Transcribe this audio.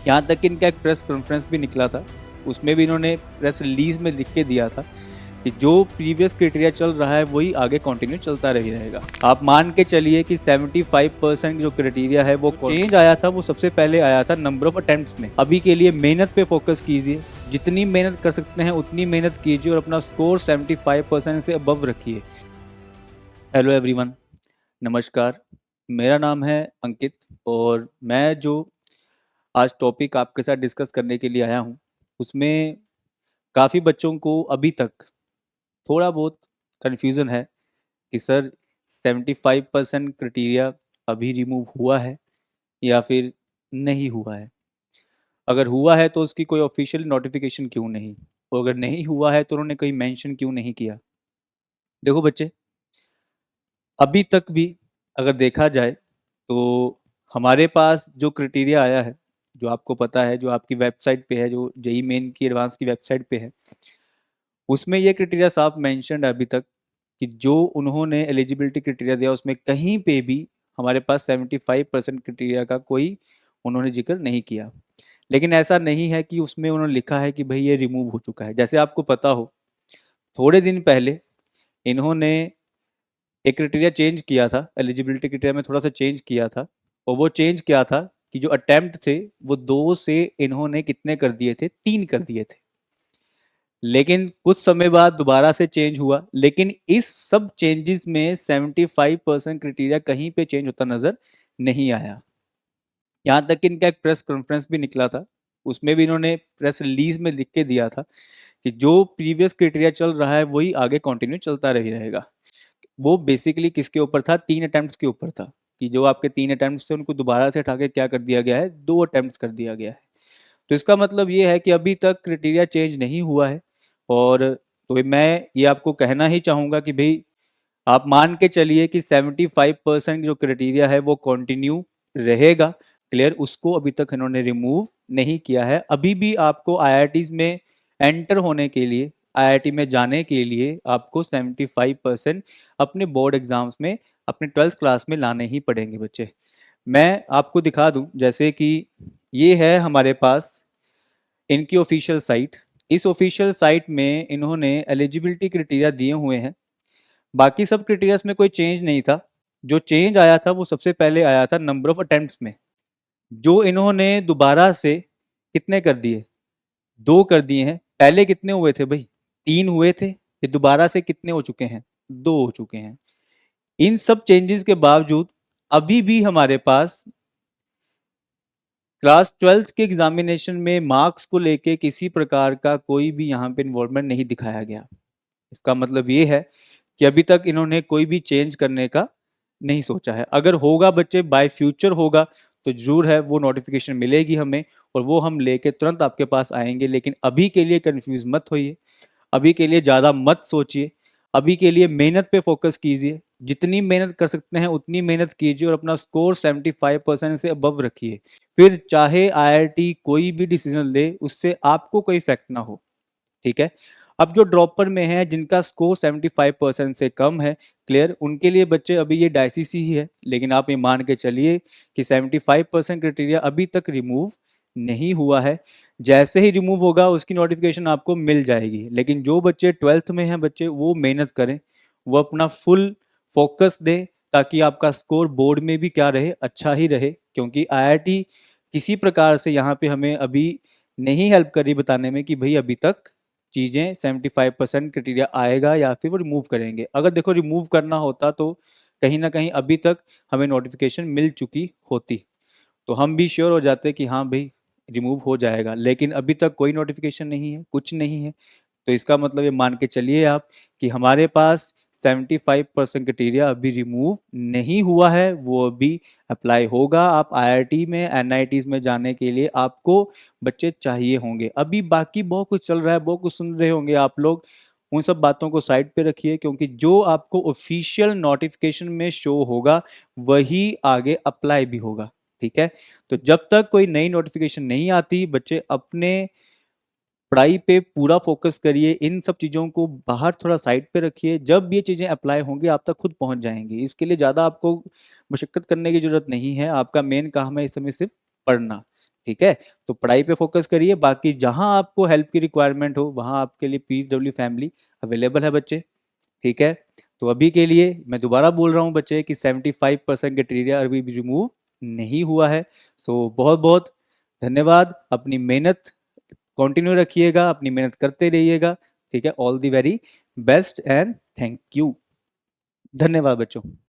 यहाँ तक कि इनका एक प्रेस कॉन्फ्रेंस भी निकला था, उसमें भी इन्होंने प्रेस रिलीज में लिख के दिया था कि जो प्रीवियस क्राइटेरिया चल रहा है वही आगे कंटिन्यू चलता रही रहेगा। आप मान के चलिए कि 75% जो क्राइटेरिया है वो चेंज आया था, वो सबसे पहले आया था नंबर ऑफ अटेम्प्ट्स में। अभी के लिए मेहनत पे फोकस कीजिए, जितनी मेहनत कर सकते हैं उतनी मेहनत कीजिए और अपना स्कोर 75% से अबव रखिए। हेलो एवरीवन, नमस्कार। मेरा नाम है अंकित और मैं जो आज टॉपिक आपके साथ डिस्कस करने के लिए आया हूँ उसमें काफ़ी बच्चों को अभी तक थोड़ा बहुत कन्फ्यूज़न है कि सर 75% क्राइटेरिया अभी रिमूव हुआ है या फिर नहीं हुआ है। अगर हुआ है तो उसकी कोई ऑफिशियल नोटिफिकेशन क्यों नहीं, और अगर नहीं हुआ है तो उन्होंने कहीं मेंशन क्यों नहीं किया। देखो बच्चे, अभी तक भी अगर देखा जाए तो हमारे पास जो क्राइटेरिया आया है, जो आपको पता है, जो आपकी वेबसाइट पे है, जो जेई मेन की एडवांस की वेबसाइट पे है, उसमें ये क्राइटेरिया साफ मेंशन्ड है अभी तक कि जो उन्होंने एलिजिबिलिटी क्राइटेरिया दिया उसमें कहीं पे भी हमारे पास 75% क्राइटेरिया का कोई उन्होंने जिक्र नहीं किया। लेकिन ऐसा नहीं है कि उसमें उन्होंने लिखा है कि भाई ये रिमूव हो चुका है। जैसे आपको पता हो, थोड़े दिन पहले इन्होंने एक क्राइटेरिया चेंज किया था, एलिजिबिलिटी क्राइटेरिया में थोड़ा सा चेंज किया था। और वो चेंज क्या था कि जो अटेम्प्ट थे वो 2 से इन्होंने कितने कर दिए थे, 3 कर दिए थे। लेकिन कुछ समय बाद दोबारा से चेंज हुआ, लेकिन इस सब चेंजेस में 75% क्राइटेरिया कहीं पे चेंज होता नजर नहीं आया। यहाँ तक कि इनका एक प्रेस कॉन्फ्रेंस भी निकला था, उसमें भी इन्होंने प्रेस रिलीज में लिख के दिया था कि जो प्रीवियस क्राइटेरिया चल रहा है वही आगे कंटिन्यू चलता रही रहेगा। वो बेसिकली किसके ऊपर था, 3 अटेम्प्ट्स के ऊपर था कि जो आपके 3 अटेम्प्ट्स थे उनको दोबारा से हटा के क्या कर दिया गया है, 2 अटेम्प्ट्स कर दिया गया है। तो इसका मतलब ये है कि अभी तक क्राइटेरिया चेंज नहीं हुआ है। और तो मैं ये आपको कहना ही चाहूँगा कि भाई आप मान के चलिए कि 75% जो क्राइटेरिया है वो कंटिन्यू रहेगा। क्लियर, उसको अभी तक इन्होंने रिमूव नहीं किया है। अभी भी आपको आईआईटीज में एंटर होने के लिए, आईआईटी में जाने के लिए आपको 75% अपने बोर्ड एग्जाम्स में, अपने 12th क्लास में लाने ही पड़ेंगे बच्चे। मैं आपको दिखा दूं, जैसे कि ये है हमारे पास इनकी ऑफिशियल साइट। इस ऑफिशियल साइट में इन्होंने एलिजिबिलिटी क्राइटेरिया दिए हुए हैं। बाकी सब क्राइटेरिया में कोई चेंज नहीं था। जो चेंज आया था वो सबसे पहले आया था नंबर ऑफ अटेम्प्ट्स में, जो इन्होंने दोबारा से कितने कर दिए, 2 कर दिए हैं। पहले कितने हुए थे भाई, 3 हुए थे। ये दोबारा से कितने हो चुके हैं, 2 हो चुके हैं। इन सब चेंजेस के बावजूद अभी भी हमारे पास क्लास 12th के एग्जामिनेशन में मार्क्स को लेके किसी प्रकार का कोई भी यहाँ पे इन्वॉल्वमेंट नहीं दिखाया गया। इसका मतलब ये है कि अभी तक इन्होंने कोई भी चेंज करने का नहीं सोचा है। अगर होगा बच्चे, बाय फ्यूचर होगा तो जरूर है वो नोटिफिकेशन मिलेगी हमें और वो हम लेके तुरंत आपके पास आएंगे। लेकिन अभी के लिए कंफ्यूज मत होइए, अभी के लिए ज़्यादा मत सोचिए, अभी के लिए मेहनत पे फोकस कीजिए। जितनी मेहनत कर सकते हैं उतनी मेहनत कीजिए और अपना स्कोर 75% से अबव रखिए। फिर चाहे आईआईटी कोई भी डिसीजन ले, उससे आपको कोई इफेक्ट ना हो। ठीक है। अब जो ड्रॉपर में है, जिनका स्कोर 75% से कम है, क्लियर, उनके लिए बच्चे अभी ये डायसिस ही है। लेकिन आप ये मान के चलिए कि 75% क्राइटेरिया अभी तक रिमूव नहीं हुआ है। जैसे ही रिमूव होगा उसकी नोटिफिकेशन आपको मिल जाएगी। लेकिन जो बच्चे 12th में हैं बच्चे, वो मेहनत करें, वो अपना फुल फोकस दें, ताकि आपका स्कोर बोर्ड में भी क्या रहे, अच्छा ही रहे। क्योंकि आईआईटी किसी प्रकार से यहाँ पे हमें अभी नहीं हेल्प करी बताने में कि भाई अभी तक चीज़ें 75% क्राइटेरिया आएगा या फिर वो रिमूव करेंगे। अगर देखो रिमूव करना होता तो कहीं ना कहीं अभी तक हमें नोटिफिकेशन मिल चुकी होती, तो हम भी श्योर हो जाते कि हाँ भाई रिमूव हो जाएगा। लेकिन अभी तक कोई नोटिफिकेशन नहीं है, कुछ नहीं है। तो इसका मतलब ये मान के चलिए आप कि हमारे पास 75% क्राइटेरिया अभी रिमूव नहीं हुआ है, वो अभी अप्लाई होगा। आप आईआईटी में, एनआईटीज में जाने के लिए आपको बच्चे चाहिए होंगे। अभी बाकी बहुत कुछ चल रहा है, बहुत कुछ सुन रहे होंगे आप लोग, उन सब बातों को साइड पे रखिए। क्योंकि जो आपको ऑफिशियल नोटिफिकेशन में शो होगा वही आगे अप्लाई भी होगा। ठीक है। तो जब तक कोई नई नोटिफिकेशन नहीं आती, बच्चे अपने पढ़ाई पे पूरा फोकस करिए, इन सब चीज़ों को बाहर थोड़ा साइड पे रखिए। जब ये चीज़ें अप्लाई होंगी आप तक खुद पहुंच जाएंगी। इसके लिए ज़्यादा आपको मशक्कत करने की ज़रूरत नहीं है। आपका मेन काम है इस समय सिर्फ पढ़ना। ठीक है। तो पढ़ाई पे फोकस करिए, बाकी जहां आपको हेल्प की रिक्वायरमेंट हो वहां आपके लिए पीडब्ल्यू फैमिली अवेलेबल है बच्चे। ठीक है। तो अभी के लिए मैं दोबारा बोल रहा हूँ बच्चे कि 75% क्राइटेरिया अभी भी रिमूव नहीं हुआ है। सो बहुत बहुत धन्यवाद। अपनी मेहनत कंटिन्यू रखिएगा, अपनी मेहनत करते रहिएगा। ठीक है। All the very best and thank you. धन्यवाद बच्चों।